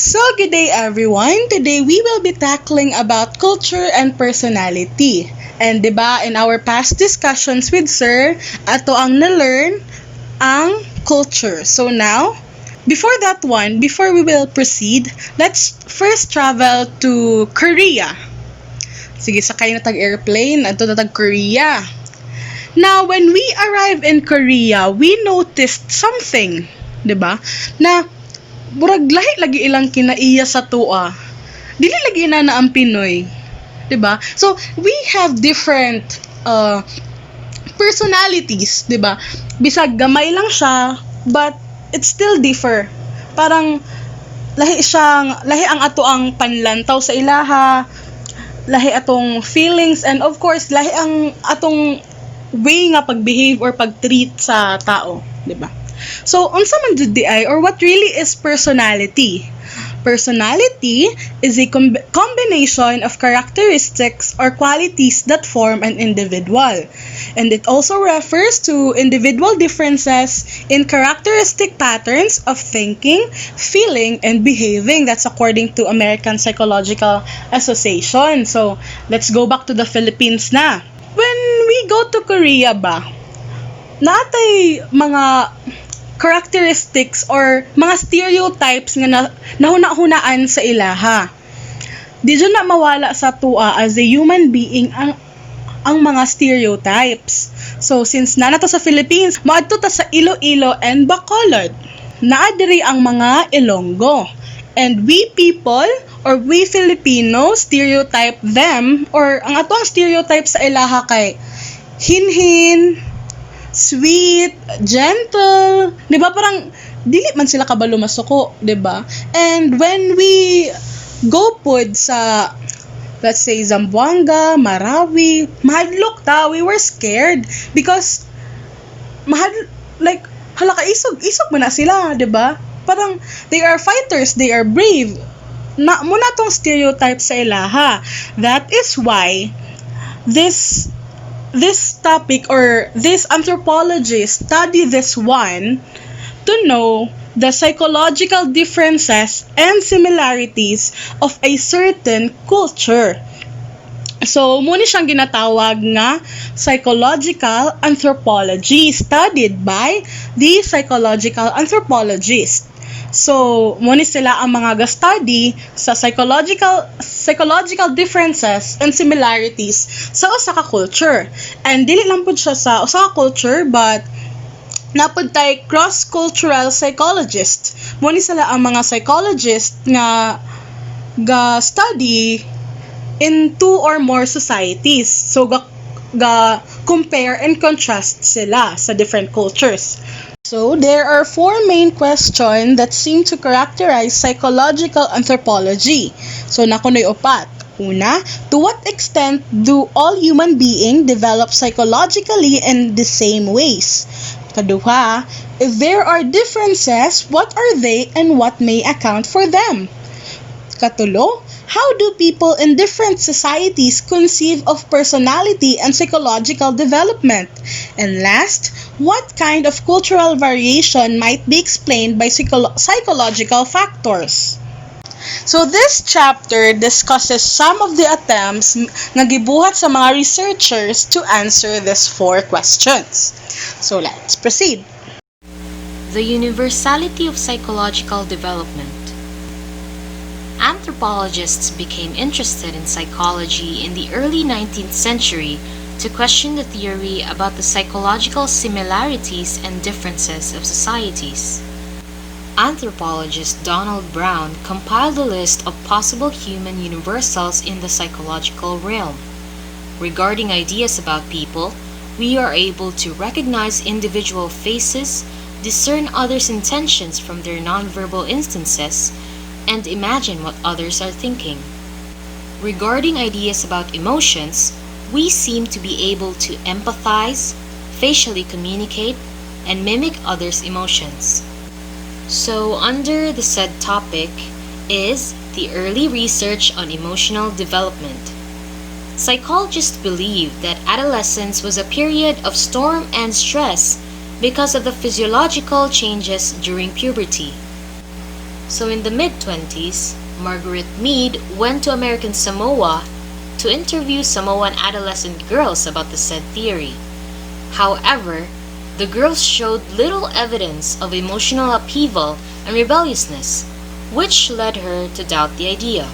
So, good day everyone. Today we will be tackling about culture and personality. And 'di ba, in our past discussions with Sir, ato ang na-learn ang culture. So now, before we will proceed, let's first travel to Korea. Sige, sakay na tag-airplane, ato na tag-Korea. Now, when we arrive in Korea, we noticed something, 'di ba? Na murag lahi lagi ilang kinaiya sa tua. Dili lagi na ang Pinoy, 'di ba? So, we have different personalities, 'di ba? Bisag gamay lang siya, but it still differ. Parang lahi ang ato ang panlantaw sa ilaha, lahi atong feelings, and of course lahi ang atong way nga pag-behave or pag-treat sa tao, 'di ba? So, unsa man jud di ay, or what really is personality? Personality is a combination of characteristics or qualities that form an individual. And it also refers to individual differences in characteristic patterns of thinking, feeling, and behaving. That's according to American Psychological Association. So, let's go back to the Philippines na. When we go to Korea ba, natay mga characteristics or mga stereotypes nga nahuna-hunaan sa ilaha. Di dyan na mawala sa tua as a human being ang mga stereotypes. So, since na to sa Philippines, maadto ta sa Iloilo and Bacolod. Naadiri ang mga Ilonggo. And we people, or we Filipinos, stereotype them, or ang ato ang stereotype sa ilaha kay hinhin, sweet, gentle, 'di ba? Parang dili man sila kabalo masuko, 'di ba? And when we go pod sa, let's say, Zamboanga, Marawi, mahadlok ta, we were scared because halaka isog man na sila, 'di ba? Parang they are fighters, they are brave. Na muna tong stereotype sa ilaha. That is why this topic, or this anthropologist study this one to know the psychological differences and similarities of a certain culture. So, muna siyang ginatawag nga psychological anthropology, studied by the psychological anthropologist. So, muna sila ang mga ga-study sa psychological differences and similarities sa usa ka culture. And dili lang pud siya sa usa ka culture, but napud tay cross-cultural psychologist. Muna sila ang mga psychologist nga ga-study in two or more societies. So, ga compare and contrast sila sa different cultures. So, there are four main questions that seem to characterize psychological anthropology. So, nakunoy upat. Una, to what extent do all human beings develop psychologically in the same ways? Kaduha, if there are differences, what are they and what may account for them? Katulo, how do people in different societies conceive of personality and psychological development? And last, what kind of cultural variation might be explained by psychological factors? So this chapter discusses some of the attempts nga gibuhat sa mga researchers to answer these four questions. So let's proceed. The universality of psychological development. Anthropologists became interested in psychology in the early 19th century to question the theory about the psychological similarities and differences of societies. Anthropologist Donald Brown compiled a list of possible human universals in the psychological realm. Regarding ideas about people, we are able to recognize individual faces, discern others' intentions from their nonverbal instances, and imagine what others are thinking. Regarding ideas about emotions, we seem to be able to empathize, facially communicate, and mimic others' emotions. So, under the said topic is the early research on emotional development. Psychologists believe that adolescence was a period of storm and stress because of the physiological changes during puberty. So in the mid-20s, Margaret Mead went to American Samoa to interview Samoan adolescent girls about the said theory. However, the girls showed little evidence of emotional upheaval and rebelliousness, which led her to doubt the idea.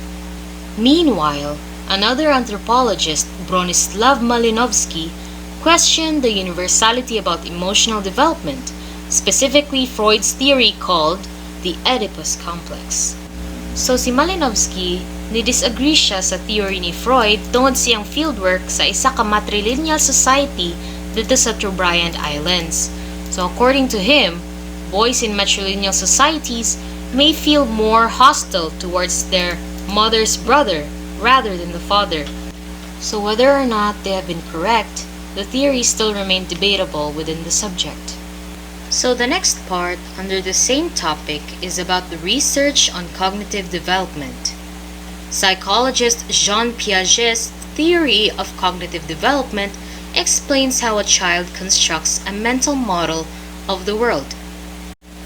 Meanwhile, another anthropologist, Bronislaw Malinowski, questioned the universality about emotional development, specifically Freud's theory called the Oedipus complex. So si Malinowski, ni-disagree siya sa theory ni Freud tungod siyang fieldwork sa isa ka matrilineal society dito sa Trobriand Islands. So according to him, boys in matrilineal societies may feel more hostile towards their mother's brother rather than the father. So whether or not they have been correct, the theory still remained debatable within the subject. So the next part under the same topic is about the research on cognitive development. Psychologist Jean Piaget's theory of cognitive development explains how a child constructs a mental model of the world.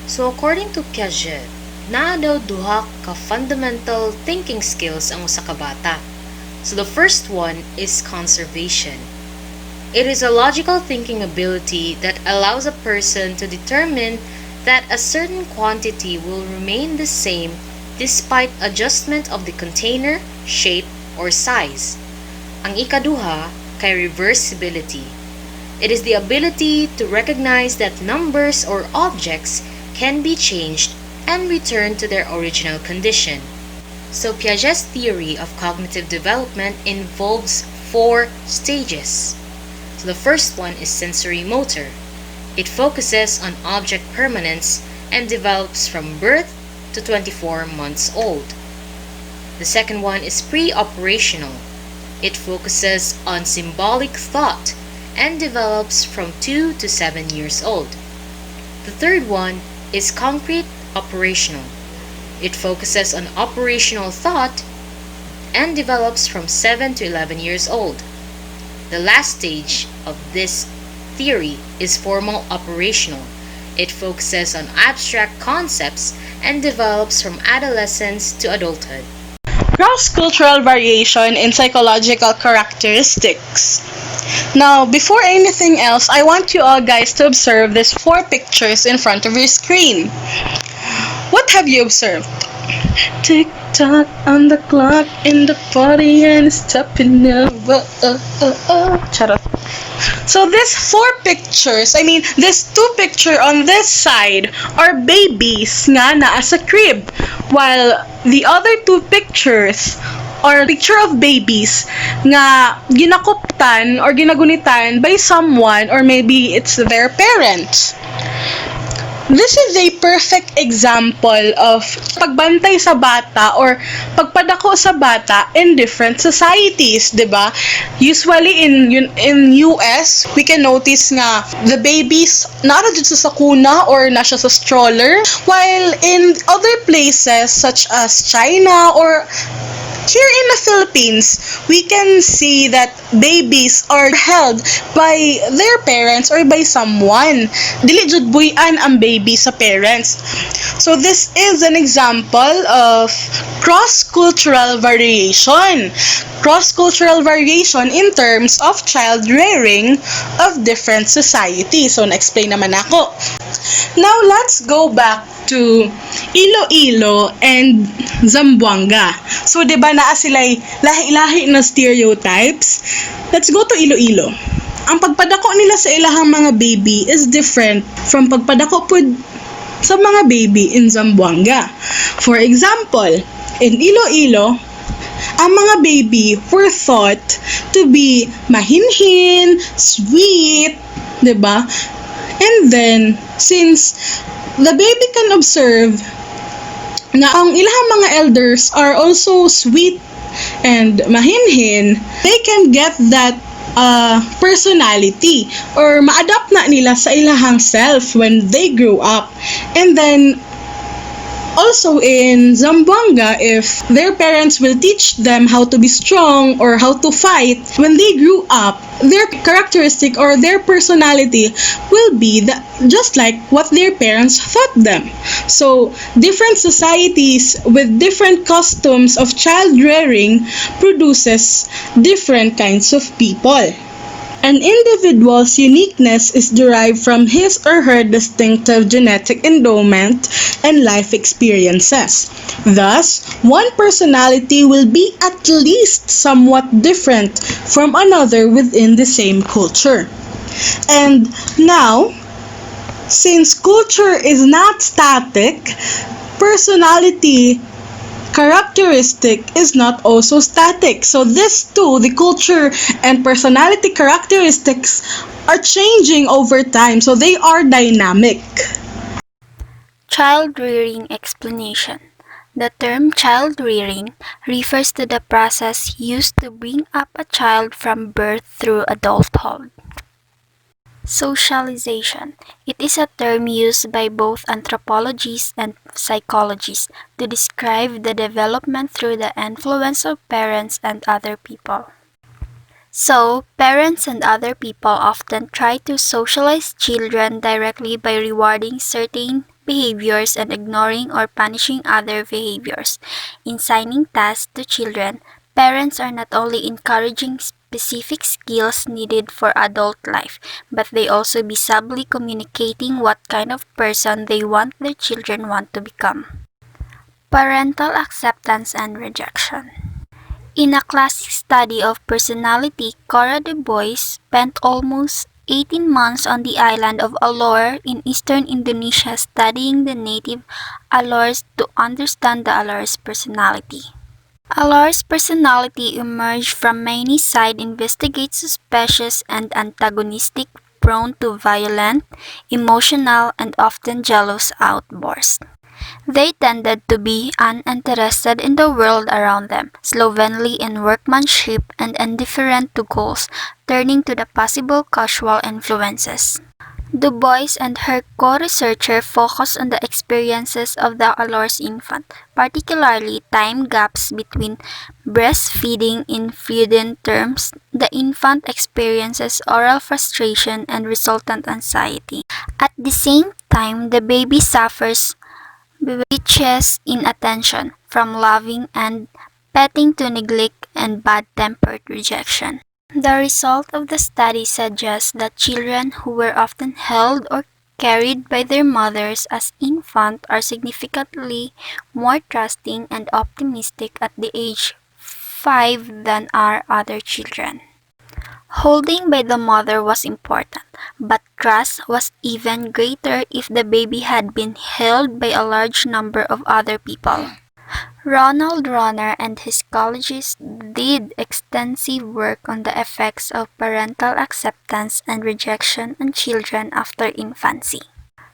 So according to Piaget, naa daw duha ka fundamental thinking skills ang usa ka bata. So the first one is conservation. It is a logical thinking ability that allows a person to determine that a certain quantity will remain the same despite adjustment of the container, shape, or size. Ang ikaduha kay reversibility. It is the ability to recognize that numbers or objects can be changed and return to their original condition. So Piaget's theory of cognitive development involves 4 stages. So the first one is sensory motor. It focuses on object permanence and develops from birth to 24 months old. The second one is pre-operational. It focuses on symbolic thought and develops from 2 to 7 years old. The third one is concrete operational. It focuses on operational thought and develops from 7 to 11 years old. The last stage of this theory is formal operational. It focuses on abstract concepts and develops from adolescence to adulthood. Cross-cultural variation in psychological characteristics. Now, before anything else, I want you all guys to observe these 4 pictures in front of your screen. What have you observed? Tick-tock on the clock in the party and it's tapping over. Charot. So these 4 pictures, these 2 pictures on this side are babies nga naa sa crib, while the other 2 pictures are picture of babies nga ginakuptan or ginagunitan by someone or maybe it's their parents. This is a perfect example of pagbantay sa bata or pagpadako sa bata in different societies, 'di ba? Usually in US, we can notice nga the babies nara jud sa sakuna or nasa sa stroller, while in other places such as China or here in the Philippines, we can see that babies are held by their parents or by someone. Dili jud buy-an ang baby sa parents. So this is an example of cross-cultural variation. Cross-cultural variation in terms of child rearing of different societies. So na-explain naman ako. Now let's go back to Iloilo and Zamboanga. So, di ba naa sila'y lahi-lahi na stereotypes? Let's go to Iloilo. Ang pagpadako nila sa ilahang mga baby is different from pagpadako po sa mga baby in Zamboanga. For example, in Iloilo, ang mga baby were thought to be mahinhin, sweet, di ba? And then, since the baby can observe na ang ilahang mga elders are also sweet and mahinhin, they can get that personality or ma-adapt na nila sa ilahang self when they grow up. And then, Also in Zamboanga, if their parents will teach them how to be strong or how to fight, when they grew up, their characteristic or their personality will be just like what their parents taught them. So, different societies with different customs of child rearing produces different kinds of people. An individual's uniqueness is derived from his or her distinctive genetic endowment and life experiences. Thus, one personality will be at least somewhat different from another within the same culture. And now, since culture is not static, personality characteristic is not also static. So this too, the culture and personality characteristics are changing over time. So they are dynamic. Child rearing explanation. The term child rearing refers to the process used to bring up a child from birth through adulthood. Socialization. It is a term used by both anthropologists and psychologists to describe the development through the influence of parents and other people. So, parents and other people often try to socialize children directly by rewarding certain behaviors and ignoring or punishing other behaviors. In assigning tasks to children, parents are not only encouraging specific skills needed for adult life, but they also be subtly communicating what kind of person they want their children want to become. Parental acceptance and rejection. In a classic study of personality, Cora Du Bois spent almost 18 months on the island of Alor in eastern Indonesia studying the native Alors to understand the Alor's personality. Alor's personality emerged from many sides investigates suspicious and antagonistic, prone to violent, emotional, and often jealous outbursts. They tended to be uninterested in the world around them, slovenly in workmanship, and indifferent to goals, turning to the possible casual influences. Du Bois and her co-researcher focused on the experiences of the Alor's infant, particularly time gaps between breastfeeding in feeding terms. The infant experiences oral frustration and resultant anxiety. At the same time, the baby suffers switches in attention, from loving and petting to neglect and bad-tempered rejection. The result of the study suggests that children who were often held or carried by their mothers as infants are significantly more trusting and optimistic at the age 5 than are other children. Holding by the mother was important, but trust was even greater if the baby had been held by a large number of other people. Ronald Ronner and his colleagues did extensive work on the effects of parental acceptance and rejection on children after infancy.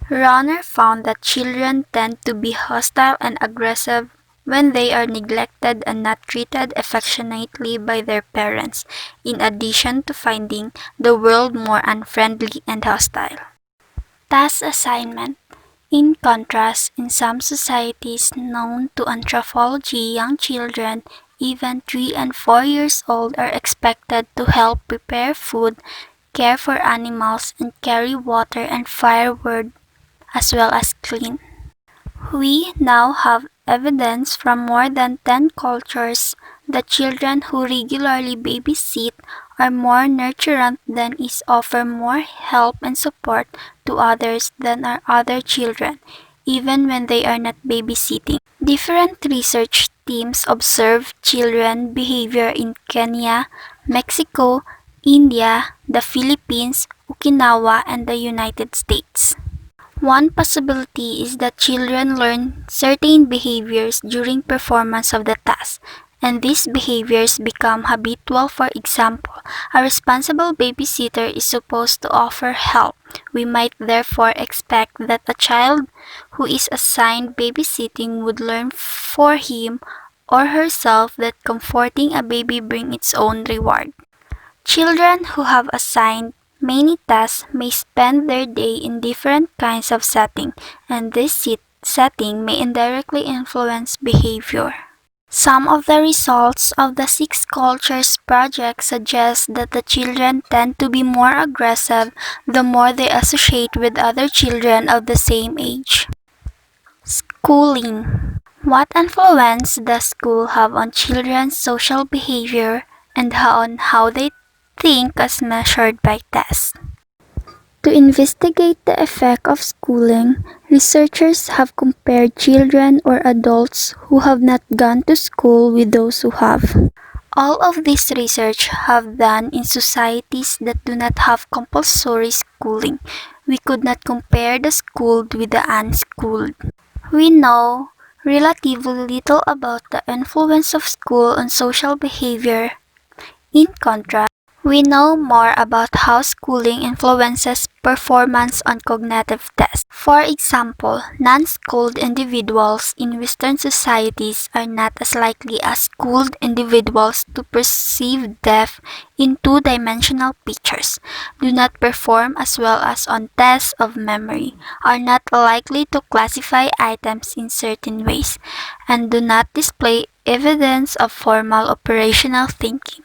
Ronner found that children tend to be hostile and aggressive when they are neglected and not treated affectionately by their parents, in addition to finding the world more unfriendly and hostile. Task assignment. In contrast, in some societies known to anthropology, young children, even 3 and 4 years old, are expected to help prepare food, care for animals, and carry water and firewood, as well as clean. We now have evidence from more than 10 cultures that children who regularly babysit are more nurturant than is offer more help and support to others than are other children, even when they are not babysitting. Different research teams observed children behavior in Kenya, Mexico, India, the Philippines, Okinawa, and the United States. One possibility is that children learn certain behaviors during performance of the task, and these behaviors become habitual. For example, a responsible babysitter is supposed to offer help. We might therefore expect that a child who is assigned babysitting would learn for him or herself that comforting a baby brings its own reward. Children who have assigned many tasks may spend their day in different kinds of settings, and these setting may indirectly influence behavior. Some of the results of the Six Cultures project suggest that the children tend to be more aggressive the more they associate with other children of the same age. Schooling. What influence does school have on children's social behavior and on how they think as measured by tests? To investigate the effect of schooling, researchers have compared children or adults who have not gone to school with those who have. All of this research have done in societies that do not have compulsory schooling. We could not compare the schooled with the unschooled. We know relatively little about the influence of school on social behavior. In contrast, we know more about how schooling influences performance on cognitive tests. For example, non-schooled individuals in Western societies are not as likely as schooled individuals to perceive depth in two-dimensional pictures, do not perform as well as on tests of memory, are not likely to classify items in certain ways, and do not display evidence of formal operational thinking.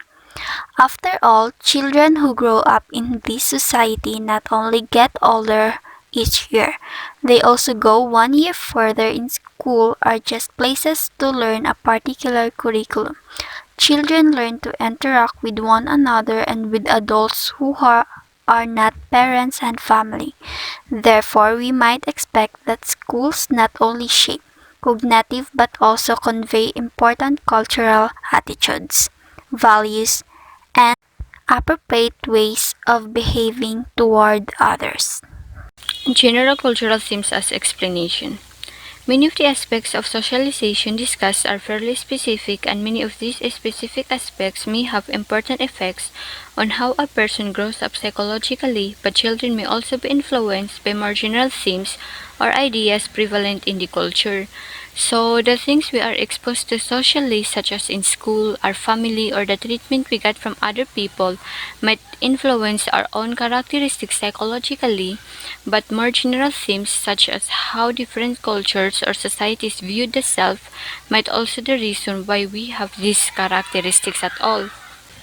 After all, children who grow up in this society not only get older each year, they also go 1 year further in school or just places to learn a particular curriculum. Children learn to interact with one another and with adults who are not parents and family. Therefore, we might expect that schools not only shape cognitive but also convey important cultural attitudes, values, and appropriate ways of behaving toward others. General cultural themes as explanation. Many of the aspects of socialization discussed are fairly specific, and many of these specific aspects may have important effects on how a person grows up psychologically, but children may also be influenced by more general themes or ideas prevalent in the culture. So, the things we are exposed to socially, such as in school, our family, or the treatment we get from other people, might influence our own characteristics psychologically, but more general themes, such as how different cultures or societies view the self, might also be the reason why we have these characteristics at all.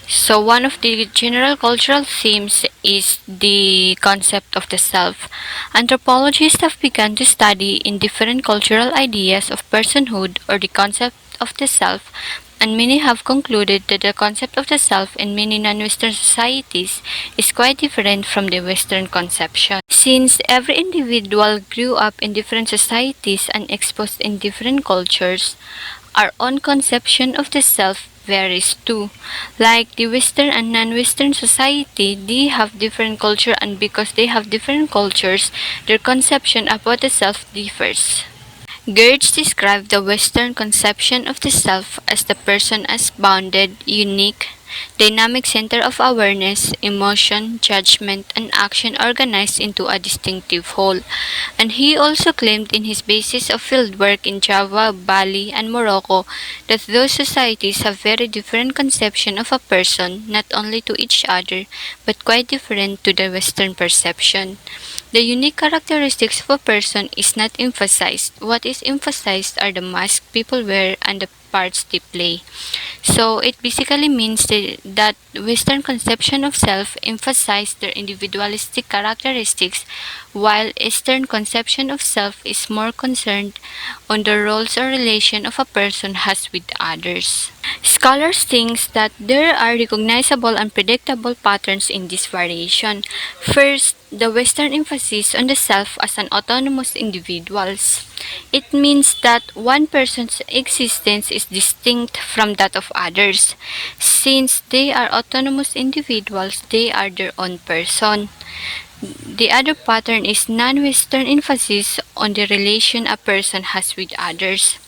So one of the general cultural themes is the concept of the self. Anthropologists have begun to study in different cultural ideas of personhood or the concept of the self, and many have concluded that the concept of the self in many non-Western societies is quite different from the Western conception. Since every individual grew up in different societies and exposed in different cultures, our own conception of the self varies too. Like the Western and non-Western society, they have different culture, and because they have different cultures, their conception about the self differs. Gertz described the Western conception of the self as the person as bounded, unique, dynamic center of awareness, emotion, judgment, and action organized into a distinctive whole. And he also claimed in his basis of fieldwork in Java, Bali, and Morocco that those societies have very different conception of a person, not only to each other, but quite different to the Western perception. The unique characteristics of a person is not emphasized. What is emphasized are the masks people wear and the parts they play. So it basically means that Western conception of self emphasize their individualistic characteristics, while Eastern conception of self is more concerned on the roles or relation of a person has with others. Scholars think that there are recognizable and predictable patterns in this variation. First, the Western emphasis on the self as an autonomous individuals. It means that one person's existence is distinct from that of others. Since they are autonomous individuals, they are their own person. The other pattern is non-Western emphasis on the relation a person has with others.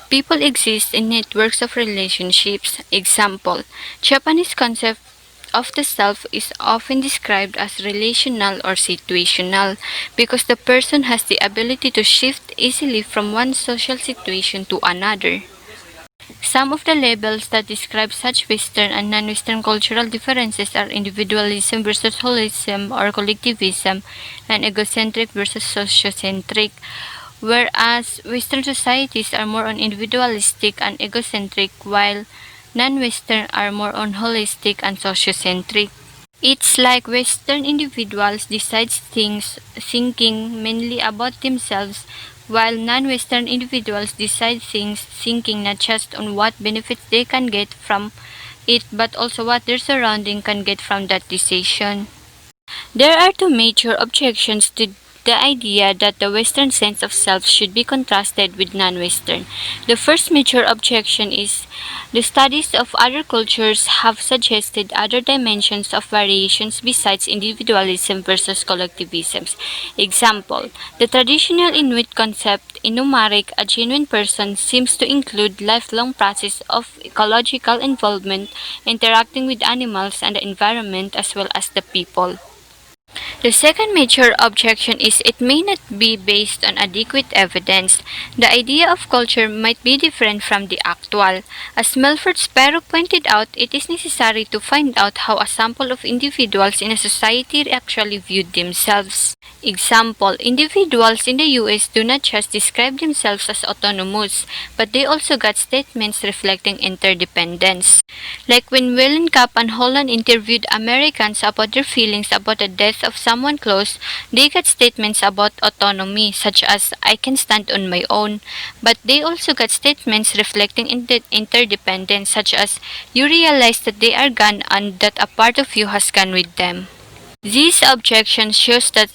People exist in networks of relationships. Example, Japanese concept of the self is often described as relational or situational because the person has the ability to shift easily from one social situation to another. Some of the labels that describe such Western and non-Western cultural differences are individualism versus holism or collectivism, and egocentric versus sociocentric. whereas Western societies are more on individualistic and egocentric, while non-Western are more on holistic and sociocentric. It's like Western individuals decide things thinking mainly about themselves, while non-Western individuals decide things thinking not just on what benefits they can get from it, but also what their surrounding can get from that decision. There are two major objections to the idea that the Western sense of self should be contrasted with non-Western. The first major objection is the studies of other cultures have suggested other dimensions of variations besides individualism versus collectivism. Example, the traditional Inuit concept, Inumeric, a genuine person, seems to include lifelong process of ecological involvement, interacting with animals and the environment as well as the people. The second major objection is it may not be based on adequate evidence. The idea of culture might be different from the actual. As Melford Sparrow pointed out, it is necessary to find out how a sample of individuals in a society actually viewed themselves. Example, individuals in the US do not just describe themselves as autonomous, but they also got statements reflecting interdependence. Like when Wellenkamp and Holland interviewed Americans about their feelings about the death of someone close, they got statements about autonomy, such as, I can stand on my own. But they also got statements reflecting interdependence, such as, you realize that they are gone and that a part of you has gone with them. These objections shows that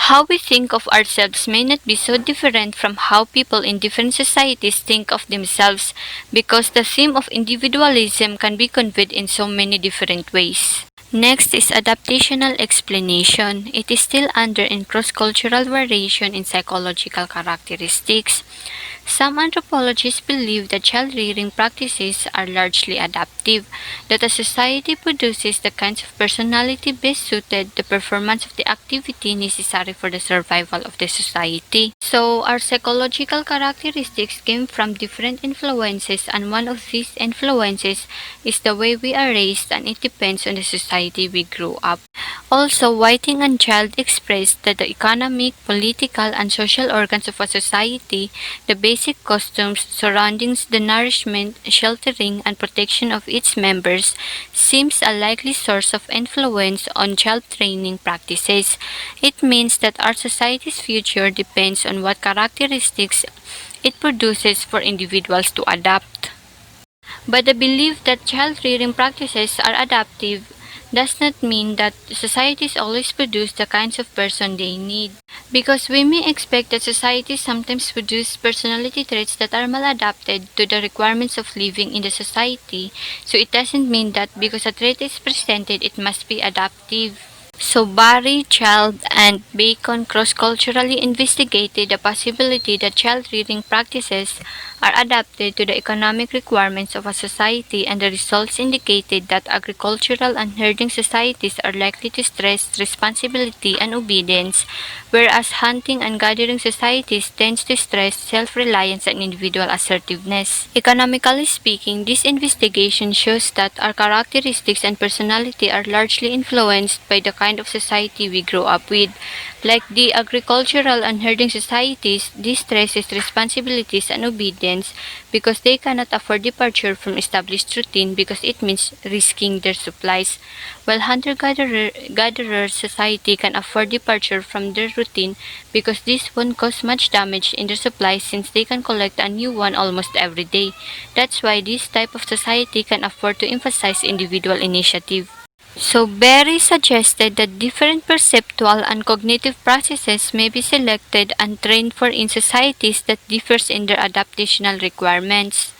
how we think of ourselves may not be so different from how people in different societies think of themselves, because the theme of individualism can be conveyed in so many different ways. Next is adaptational explanation. It is still under in cross-cultural variation in psychological characteristics. Some anthropologists believe that child-rearing practices are largely adaptive, that a society produces the kinds of personality best suited the performance of the activity necessary for the survival of the society. So, our psychological characteristics came from different influences, and one of these influences is the way we are raised, and it depends on the society we grew up. Also, Whiting and Child expressed that the economic, political, and social organs of a society, the basic customs, surroundings, the nourishment, sheltering, and protection of its members, seems a likely source of influence on child training practices. It means that our society's future depends on what characteristics it produces for individuals to adopt. But the belief that child rearing practices are adaptive does not mean that societies always produce the kinds of person they need. Because we may expect that societies sometimes produce personality traits that are maladapted to the requirements of living in the society, so it doesn't mean that because a trait is presented, it must be adaptive. So Barry, Child, and Bacon cross-culturally investigated the possibility that child-rearing practices are adapted to the economic requirements of a society, and the results indicated that agricultural and herding societies are likely to stress responsibility and obedience, whereas hunting and gathering societies tend to stress self-reliance and individual assertiveness. Economically speaking, this investigation shows that our characteristics and personality are largely influenced by the kind of society we grow up with. Like the agricultural and herding societies, this stresses responsibilities and obedience because they cannot afford departure from established routine because it means risking their supplies, while hunter-gatherer society can afford departure from their routine because this won't cause much damage in their supplies since they can collect a new one almost every day. That's why this type of society can afford to emphasize individual initiative. So Berry suggested that different perceptual and cognitive processes may be selected and trained for in societies that differs in their adaptational requirements.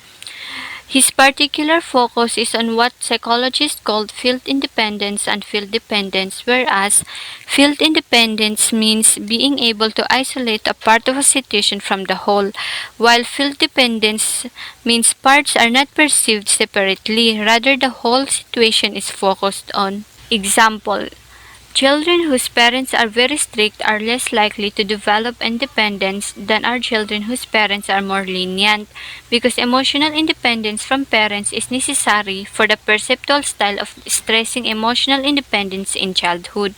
His particular focus is on what psychologists called field independence and field dependence, whereas field independence means being able to isolate a part of a situation from the whole, while field dependence means parts are not perceived separately, rather the whole situation is focused on. Example, children whose parents are very strict are less likely to develop independence than are children whose parents are more lenient, because emotional independence from parents is necessary for the perceptual style of stressing emotional independence in childhood.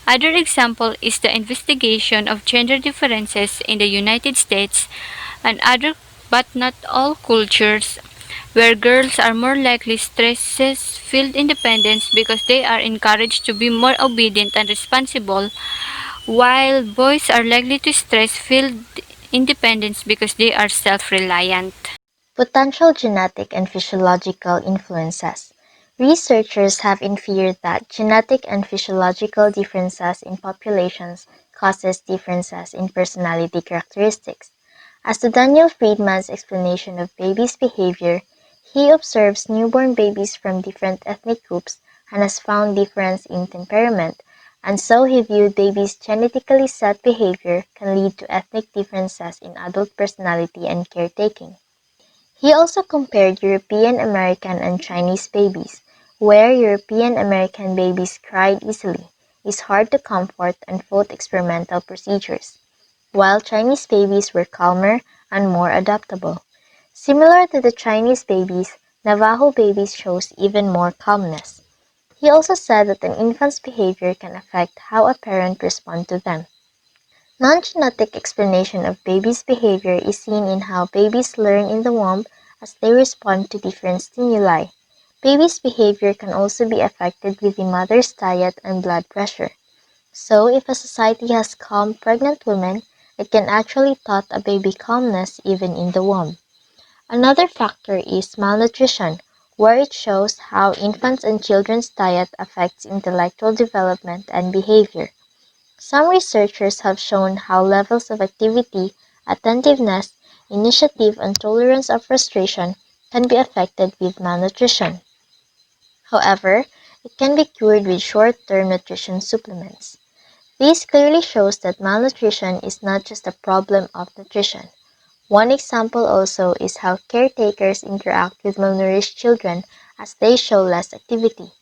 Other example is the investigation of gender differences in the United States and other but not all cultures where girls are more likely stresses feel independence because they are encouraged to be more obedient and responsible, while boys are likely to stress feel independence because they are self-reliant. Potential genetic and physiological influences. Researchers have inferred that genetic and physiological differences in populations causes differences in personality characteristics. As to Daniel Friedman's explanation of babies' behavior, he observes newborn babies from different ethnic groups and has found difference in temperament, and so he viewed babies' genetically set behavior can lead to ethnic differences in adult personality and caretaking. He also compared European American and Chinese babies, where European American babies cried easily, is hard to comfort and fought experimental procedures, while Chinese babies were calmer and more adaptable. Similar to the Chinese babies, Navajo babies shows even more calmness. He also said that an infant's behavior can affect how a parent responds to them. Non-genetic explanation of babies' behavior is seen in how babies learn in the womb as they respond to different stimuli. Babies' behavior can also be affected with the mother's diet and blood pressure. So, if a society has calm pregnant women, it can actually taught a baby calmness even in the womb. Another factor is malnutrition, where it shows how infants and children's diet affects intellectual development and behavior. Some researchers have shown how levels of activity, attentiveness, initiative, and tolerance of frustration can be affected with malnutrition. However, it can be cured with short-term nutrition supplements. This clearly shows that malnutrition is not just a problem of nutrition. One example also is how caretakers interact with malnourished children as they show less activity.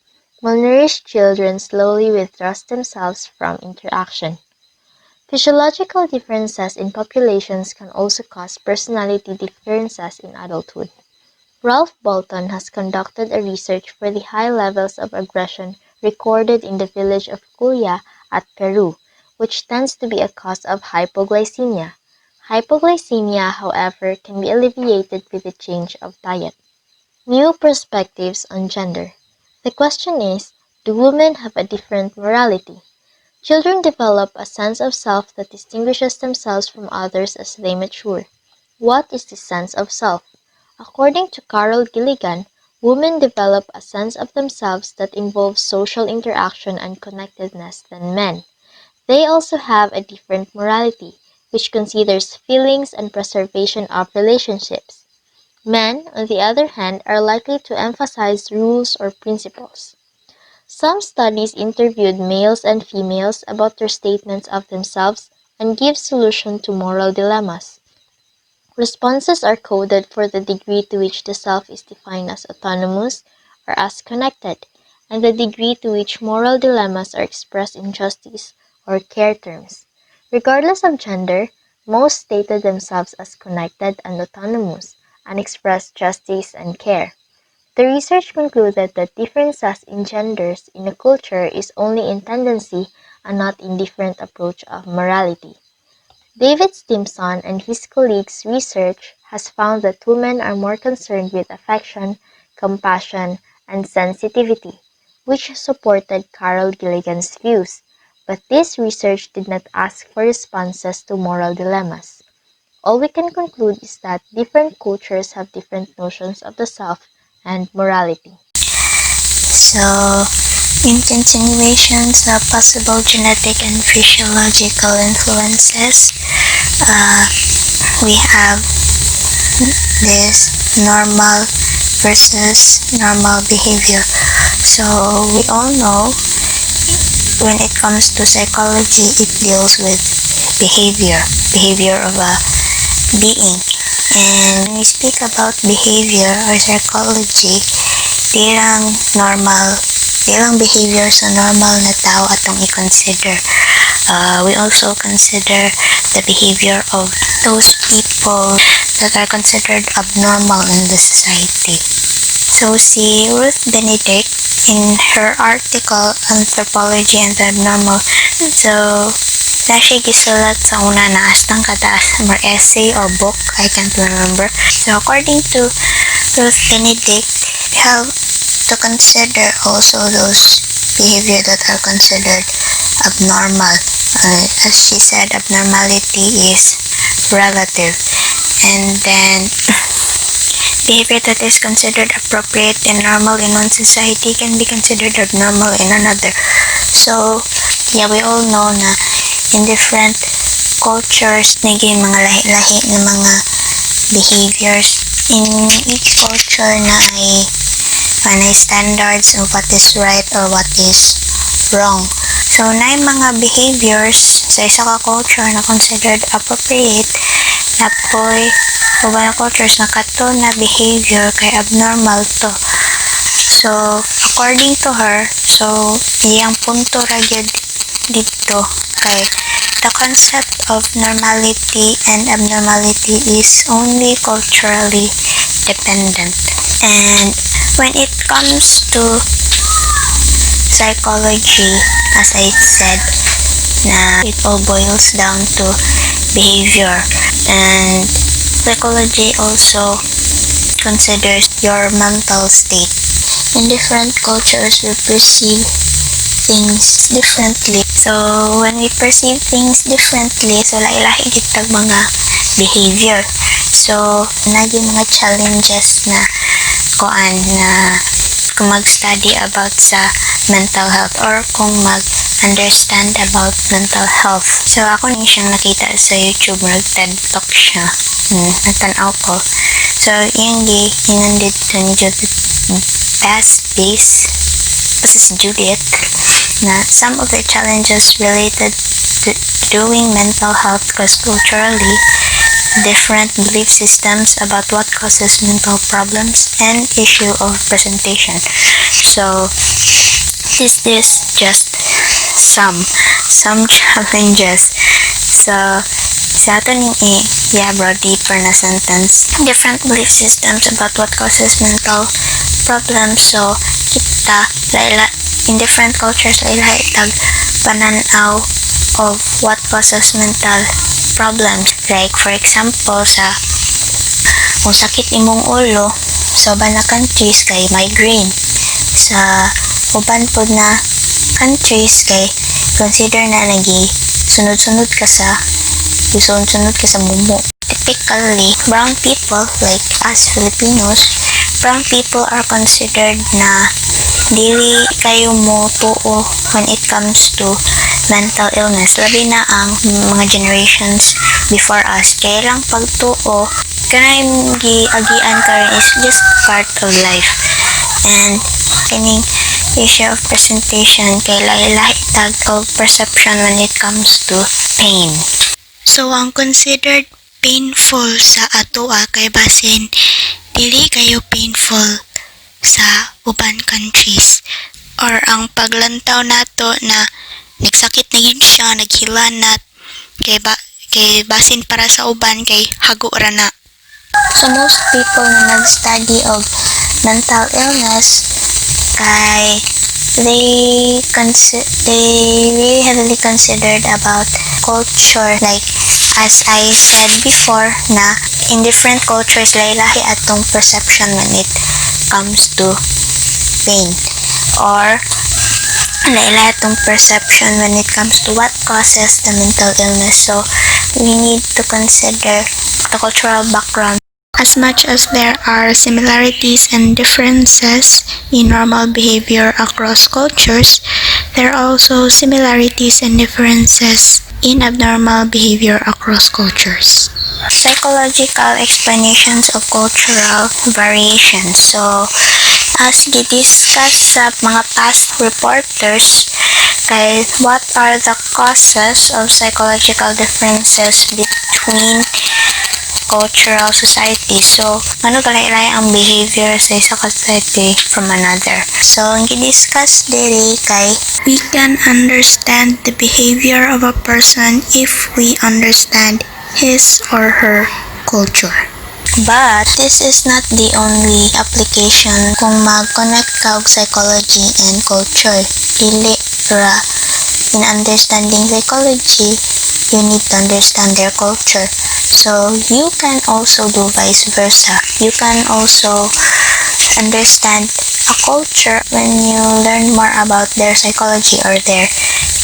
Malnourished children slowly withdraw themselves from interaction. Physiological differences in populations can also cause personality differences in adulthood. Ralph Bolton has conducted a research for the high levels of aggression recorded in the village of Cuya at Peru, which tends to be a cause of hypoglycemia. Hypoglycemia, however, can be alleviated with a change of diet. New perspectives on gender. The question is, do women have a different morality? Children develop a sense of self that distinguishes themselves from others as they mature. What is this sense of self? According to Carol Gilligan, women develop a sense of themselves that involves social interaction and connectedness than men. They also have a different morality, which considers feelings and preservation of relationships. Men, on the other hand, are likely to emphasize rules or principles. Some studies interviewed males and females about their statements of themselves and give solution to moral dilemmas. Responses are coded for the degree to which the self is defined as autonomous or as connected, and the degree to which moral dilemmas are expressed in justice or care terms. Regardless of gender, most stated themselves as connected and autonomous, and expressed justice and care. The research concluded that differences in genders in a culture is only in tendency and not in different approach of morality. David Stimson and his colleagues' research has found that women are more concerned with affection, compassion, and sensitivity, which supported Carol Gilligan's views, but this research did not ask for responses to moral dilemmas. All we can conclude is that different cultures have different notions of the self and morality. So, in continuations of possible genetic and physiological influences, we have this normal versus normal behavior. So, we all know when it comes to psychology, it deals with behavior of a being. And when we speak about behavior or psychology, normal, dirang behavior sa normal na tao atong i-consider. We also consider the behavior of those people that are considered abnormal in the society. So si Ruth Benedict in her article, Anthropology and the Abnormal. So, actually gisulat sa una na astang kataas or essay or book, I can't remember. So, according to Ruth Benedict, we have to consider also those behavior that are considered abnormal. As she said, abnormality is relative. And then, behavior that is considered appropriate and normal in one society can be considered abnormal in another. So, yeah, we all know na in different cultures, naging mga lahi-lahi na mga behaviors. In each culture na ay standards of what is right or what is wrong. So, na yung mga behaviors sa isa ka culture na considered appropriate, na po'y uban na cultures na kato na behavior kay abnormal to. So, according to her, so, iyang punto ra gyud dito kay the concept of normality and abnormality is only culturally dependent. And when it comes to psychology, as I said, na it all boils down to behavior. And psychology also considers your mental state. In different cultures, we perceive things differently. So, when we perceive things differently, so lahi-lahi kitag mga behavior. So, naging mga challenges na kung mag-study about sa mental health or kung mag-understand about mental health. So, ako nang siyang nakita sa YouTube, TED Talk siya. Natanaw ko. So, yung inandid to ni Juliet na some of the challenges related to doing mental health because culturally different belief systems about what causes mental problems and issue of presentation. So this is just some challenges. So sa ato ning bro deeper na sentence, different belief systems about what causes mental problems. So kita in different cultures laila itag pananaw of what causes mental problems. Like for example, kung sakit imong ulo sa uban na countries kay migraine, sa uban pod na countries kay consider na sunod-sunod ka sa mumo. Typically, brown people like us Filipinos, brown people are considered na dili kayo mo tuo when it comes to mental illness. Labi na ang mga generations before us. Kaya lang pagtuo, kanang giagian ka rin is just part of life. And kining issue of presentation kay lahi-lahi tag of perception when it comes to pain. So, ang considered painful sa atoa kay basin dili kayo painful sa uban countries, or ang paglantaw nato na nagsakit na yun siya, naghilanat kay basin para sa uban kay hago ra na. So most people na nag-study of mental illness kay they really heavily considered about culture, like as I said before na in different cultures lahi-lahi atong perception when it comes to pain, or lahi-lahi atong perception when it comes to what causes the mental illness. So we need to consider the cultural background. As much as there are similarities and differences in normal behavior across cultures, there are also similarities and differences in abnormal behavior across cultures. Psychological explanations of cultural variations. So, as discussed sa mga past reporters, kay what are the causes of psychological differences between cultural society. So, ano kalay-lay ang behavior sa isa ka society from another. So, ang gidiscuss diri kay we can understand the behavior of a person if we understand his or her culture. But this is not the only application kung mag-connect ka og psychology and culture. Dili ra. In understanding psychology, you need to understand their culture. So you can also do vice versa. You can also understand a culture when you learn more about their psychology or their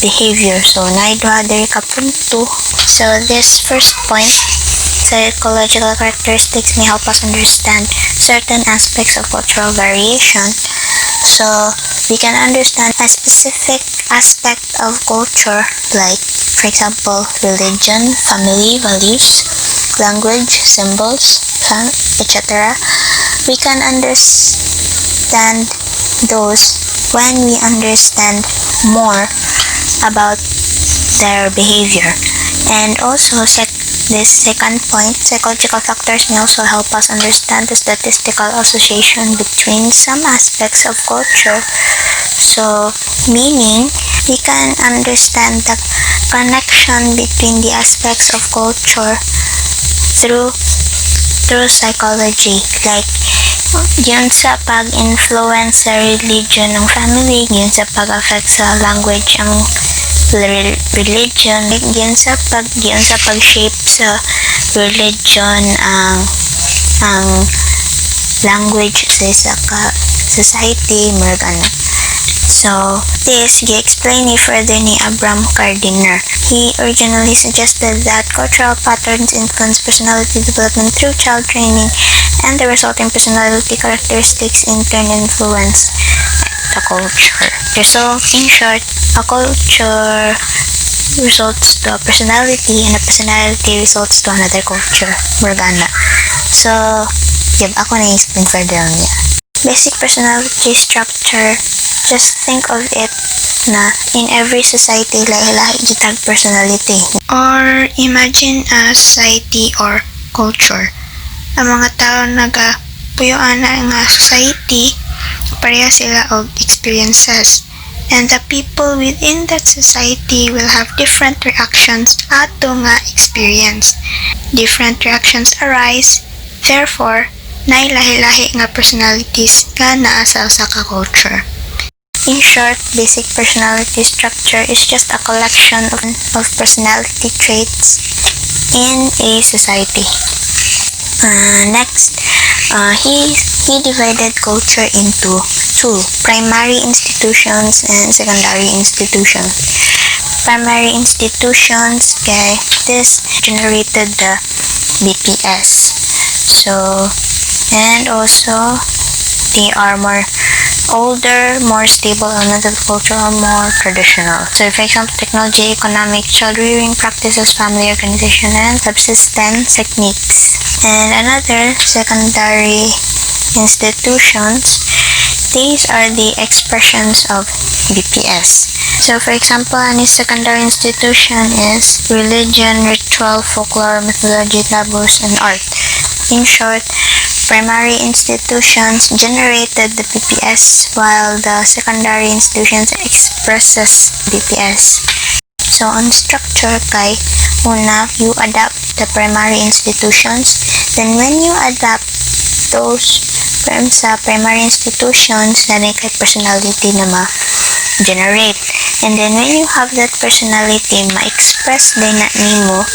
behavior. So naidwa diri ka punto. So this first point, psychological characteristics may help us understand certain aspects of cultural variation. So we can understand a specific aspect of culture, like for example religion, family, values, language, symbols, etc. We can understand those when we understand more about their behavior. And also this second point, psychological factors may also help us understand the statistical association between some aspects of culture. So, meaning, we can understand the connection between the aspects of culture through psychology. Like, yun sa pag-influence sa religion ng family, yun sa pag-affect sa language ang religion, yun sa pag-shape sa religion ang language sa isa ka society, mga So, this gi-explain ni further ni Abraham Gardiner. He originally suggested that cultural patterns influence personality development through child training, and the resulting personality characteristics in turn influence the culture. So, in short, a culture results to a personality, and a personality results to another culture. Morgana. So, ako na-explain further on niya. Basic personality structure, just think of it na in every society, lahi-lahi gitag personality. Or imagine a society or culture. Ang mga tao nagapuyuan na nga society, pareha sila og experiences. And the people within that society will have different reactions ato nga experience. Different reactions arise, therefore, nailahi-lahi nga personalities nga naa sa usa ka culture. In short, basic personality structure is just a collection of personality traits in a society. Next, he divided culture into two, primary institutions and secondary institutions. Primary institutions, this generated the BPS. So, and also, they are more older, more stable, and the culture are more traditional. So, for example, technology, economic, child rearing practices, family organization, and subsistence techniques. And another, secondary institutions, these are the expressions of BPS. So, for example, any secondary institution is religion, ritual, folklore, mythology, taboos, and art. In short, primary institutions generated the BPS while the secondary institutions expresses BPS. So, on structure, una, you adapt the primary institutions. Then, when you adapt those sa primary institutions, na kay personality na ma-generate. And then, when you have that personality, ma-express din na nimo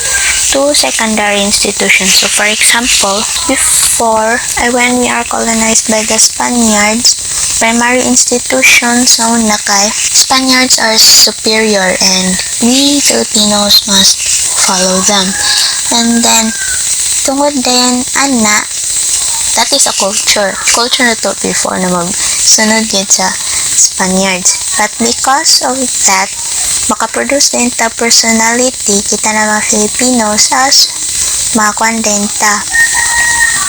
to secondary institutions. So, for example, before, when we are colonized by the Spaniards, primary institutions na una kay Spaniards are superior and we Filipinos must follow them. And then, tungod din, that is a culture. Culture na to before na magsunod yun sa Spaniards. But because of that, makaproduce din ta personality kita na mga Filipinos as makakuan din ta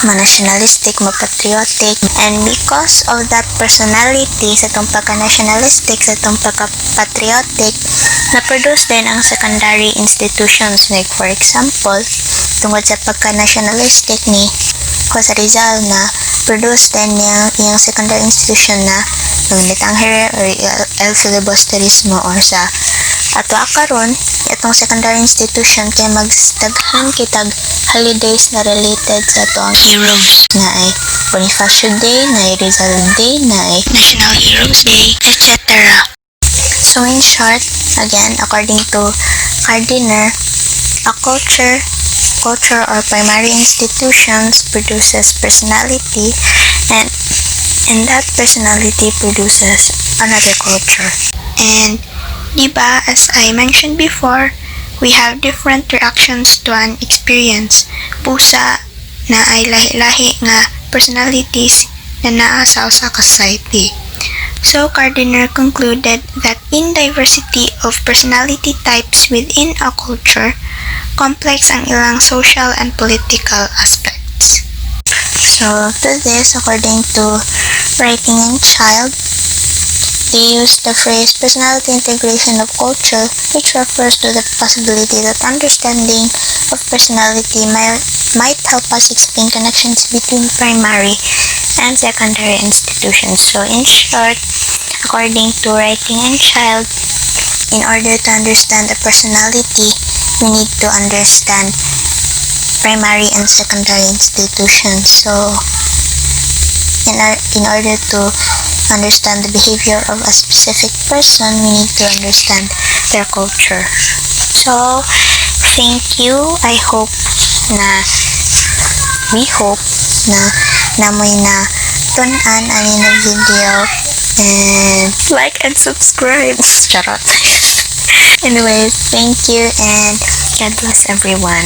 ma-nationalistic, ma-patriotic. And because of that personality sa itong pagka-nationalistic, sa itong pagka-patriotic, na-produce din ang secondary institutions. Like for example, tungkol sa pagka-nationalistic ni Jose Rizal na produce din yung secondary institution na yung Litanghere or El Filibusterismo or sa Ato karon, itong secondary institution kay magstaghan kitag holidays na related sa atong heroes na ay Bonifacio Day, na ay Rizal Day, na ay National Heroes Day, etc. So in short, again, according to Gardiner, a culture or primary institutions produces personality, and that personality produces another culture. And diba, as I mentioned before, we have different reactions to an experience. Pusa na ay lahi-lahi nga personalities na naa sa usa ka society. So Gardiner concluded that in diversity of personality types within a culture, complex ang ilang social and political aspects. So to this, according to Writing and Child, they use the phrase personality integration of culture, which refers to the possibility that understanding of personality might help us explain connections between primary and secondary institutions. So in short, according to Writing and Child, in order to understand a personality, we need to understand primary and secondary institutions. So in order to understand the behavior of a specific person, we need to understand their culture. So thank you. We hope na namoy na tunan ani na video, and like and subscribe. Charot. Anyways, thank you and God bless everyone.